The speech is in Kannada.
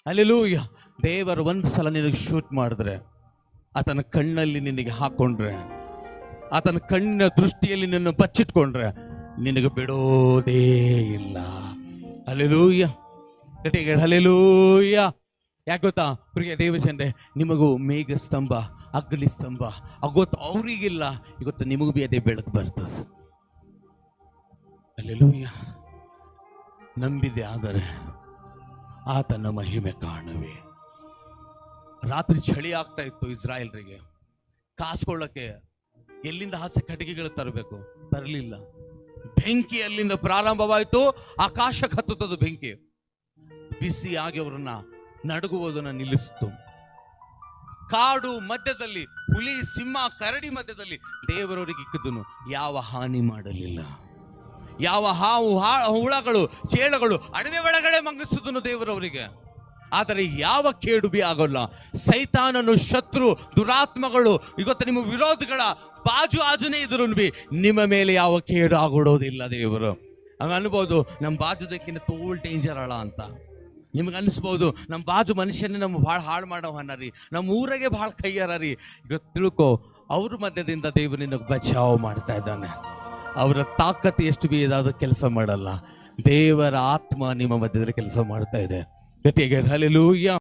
ಹಲ್ಲೆಲೂಯಾ. ದೇವರು ಒಂದು ಸಲ ನಿನಗೆ ಶೂಟ್ ಮಾಡಿದ್ರೆ, ಆತನ ಕಣ್ಣಲ್ಲಿ ನಿನಗೆ ಹಾಕೊಂಡ್ರೆ, ಆತನ ಕಣ್ಣಿನ ದೃಷ್ಟಿಯಲ್ಲಿ ನಿನ್ನ ಬಚ್ಚಿಟ್ಕೊಂಡ್ರೆ ನಿನಗೆ ಬಿಡೋದೇ ಇಲ್ಲ. ಹಲ್ಲೆಲೂಯಾ. ಗಟ್ಟಿಗೆ ಹಲ್ಲೆಲೂಯಾ. ಯಾಕೆ ಗೊತ್ತಾ ಪ್ರಿಯ ದೇವಜನರೇ, ನಿಮಗೂ ಮೇಘ ಸ್ತಂಭ, ಅಗ್ನಿ ಸ್ತಂಭ ಗೊತ್ತು, ಅವ್ರಿಗಿಲ್ಲ. ಇವತ್ತು ನಿಮಗೂ ಬಿ ಅದೇ ಬೆಳಕು ಬರ್ತದೆ. ಹಲ್ಲೆಲೂಯಾ. ನಂಬಿದೆ ಆದರೆ ಆತನ ಮಹಿಮೆ ಕಾಣುವೆ. ರಾತ್ರಿ ಚಳಿ ಆಗ್ತಾ ಇತ್ತು ಇಸ್ರಾಯೇಲ್ರಿಗೆ. ಕಾಸ್ಕೊಳ್ಳಕ್ಕೆ ಎಲ್ಲಿಂದ ಹಾಸ್ಯ ಕಟ್ಟಿಗೆಗಳು ತರಬೇಕು, ತರಲಿಲ್ಲ. ಬೆಂಕಿ ಅಲ್ಲಿಂದ ಪ್ರಾರಂಭವಾಯಿತು, ಆಕಾಶಕ್ಕೆ ಹತ್ತುತ್ತದೆ ಬೆಂಕಿ. ಬಿಸಿಯಾಗಿ ಅವರನ್ನ ನಡುಗುವುದನ್ನ ನಿಲ್ಲಿಸ್ತು. ಕಾಡು ಮಧ್ಯದಲ್ಲಿ, ಹುಲಿ, ಸಿಂಹ, ಕರಡಿ ಮಧ್ಯದಲ್ಲಿ ದೇವರವರಿಗೆ ಇಕ್ಕದನು, ಯಾವ ಹಾನಿ ಮಾಡಲಿಲ್ಲ. ಯಾವ ಹಾವು ಹುಳಗಳು, ಚೇಳುಗಳು ಅಡವೆ ಒಳಗಡೆ ಮಂಗಿಸಿದನು ದೇವರವರಿಗೆ. ಆದರೆ ಯಾವ ಕೇಡು ಬಿ ಆಗೋಲ್ಲ. ಸೈತಾನನು, ಶತ್ರು, ದುರಾತ್ಮಗಳು, ಇವತ್ತು ನಿಮ್ಮ ವಿರೋಧಿಗಳ ಬಾಜು ಆಜುನೇ ಇದ್ರು ಬಿ ನಿಮ್ಮ ಮೇಲೆ ಯಾವ ಕೇಡು ಆಗೋಡೋದಿಲ್ಲ ದೇವರು. ಹಂಗ ಅನ್ಬೋದು, ನಮ್ಮ ಬಾಜುದಕ್ಕಿಂತ ತೋಲ್ ಡೇಂಜರ್ ಅಳ ಅಂತ ನಿಮ್ಗೆ ಅನಿಸ್ಬೋದು. ನಮ್ಮ ಬಾಜು ಮನುಷ್ಯನೇ ನಮ್ಮ ಭಾಳ ಹಾಳು ಮಾಡೋವನ್ನ ರೀ, ನಮ್ಮ ಊರಾಗೆ ಭಾಳ ಕೈಯಾರ ರೀ. ಈಗ ತಿಳ್ಕೊ, ಅವ್ರ ಮಧ್ಯದಿಂದ ದೇವರಿಂದ ಬಚಾವ್ ಮಾಡ್ತಾ ಇದ್ದಾನೆ. ಅವರ ತಾಕತ್ತು ಎಷ್ಟು ಬಿ ಇದಾದ ಕೆಲಸ ಮಾಡಲ್ಲ. ದೇವರ ಆತ್ಮ ನಿಮ್ಮ ಮಧ್ಯದಲ್ಲಿ ಕೆಲಸ ಮಾಡ್ತಾ ಇದೆ. ಗಟ್ಟಿಗೆ ಹಲ್ಲೆಲೂಯಾ.